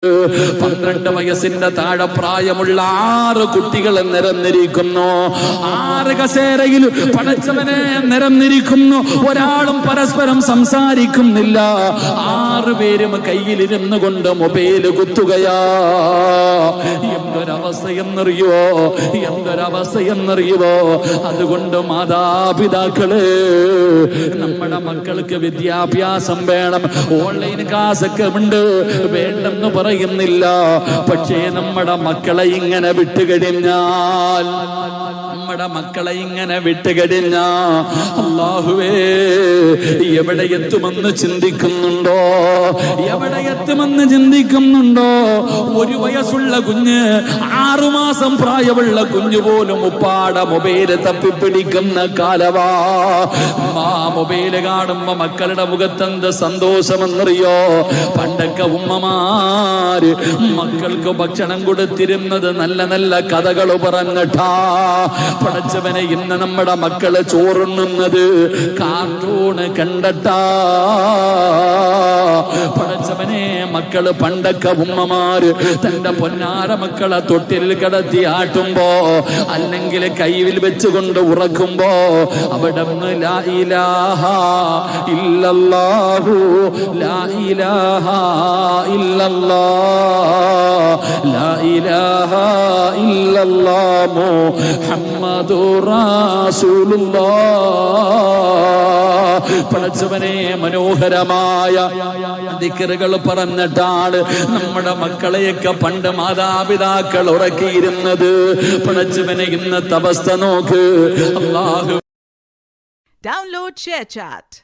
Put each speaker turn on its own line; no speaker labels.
12 വയസ്സിന്റെ താഴെ പ്രായമുള്ള 6 കുട്ടികൾ നിരന്നിരിക്കുന്നു. 6 കസേരയിൽ പടച്ചവനെ നിരന്നിരിക്കുന്നു. ഒരാളും പരസ്പരം സംസാരിക്കുന്നില്ല. 6 പേരും കയ്യിലിരുന്നു കൊണ്ട് മൊബൈൽ കുത്തുകയാ. എന്തൊരവസ്ഥയെന്നറിയോ, എന്തൊരവസ്ഥയെന്നറിയുവോ. അതുകൊണ്ട് മാതാപിതാക്കള്, നമ്മുടെ മക്കൾക്ക് വിദ്യാഭ്യാസം വേണം. ഓൺലൈൻ ക്ലാസ്സൊക്കെ ഉണ്ട്, വേണ്ടെന്ന് പറയുന്നില്ല. പക്ഷേ നമ്മുടെ മക്കളെ ഇങ്ങനെ വിട്ടുകഴിഞ്ഞാൽ, നമ്മുടെ മക്കളെ ഇങ്ങനെ വിട്ടുകഴിഞ്ഞാ അല്ലാഹുവേ എവിടെ എത്തുമെന്ന് ചിന്തിക്കുന്നുണ്ടോ? എവിടെ എത്തുമെന്ന് ചിന്തിക്കുന്നുണ്ടോ? 1 വയസ്സുള്ള കുഞ്ഞ്, 6 മാസം പ്രായമുള്ള കുഞ്ഞു പോലും ഉപ്പാട മൊബൈല് തപ്പിപ്പിടിക്കുന്ന കാലവാ. ആ മൊബൈല് കാണുമ്പോ മക്കളുടെ മുഖത്തെന്ത് സന്തോഷമെന്നറിയോ? പണ്ടൊക്കെ ഉമ്മമാര് മക്കൾക്ക് ഭക്ഷണം കൊടുത്തിരുന്നത് നല്ല നല്ല കഥകൾ പറഞ്ഞിട്ടാ. പടച്ചവനെ, ഇന്ന് നമ്മുടെ മക്കള് ചോറുണ്ണുന്നത് കാർട്ടൂണ് കണ്ടട്ടാ. പടച്ചവനെ, മക്കള് പണ്ടൊക്കെ ഉമ്മമാര് തന്റെ പൊന്നാര മക്കളെ തൊട്ടിൽ കിടത്തി ആട്ടുമ്പോ, അല്ലെങ്കിൽ കയ്യിൽ വെച്ചുകൊണ്ട് ഉറക്കുമ്പോ അവിടെ ലാ ഇലാഹ ഇല്ലല്ലാഹു, ലാ ഇലാഹ ഇല്ലല്ലാഹ്, ലാ ഇലാഹ ഇല്ലല്ലാഹ് മുഹമ്മദുർ റസൂലുള്ളാഹ്. പടച്ചവനെ, മനോഹരമായ ദിക്റുകൾ പറഞ്ഞിട്ടാണ് നമ്മുടെ മക്കളെയൊക്കെ പണ്ട് മാതാപിതാക്കൾ ഉറക്കിയിരുന്നത്. പടച്ചവനെ, ഇന്നത്തെ അവസ്ഥ നോക്ക്. അല്ലാഹു.
Download ShareChat.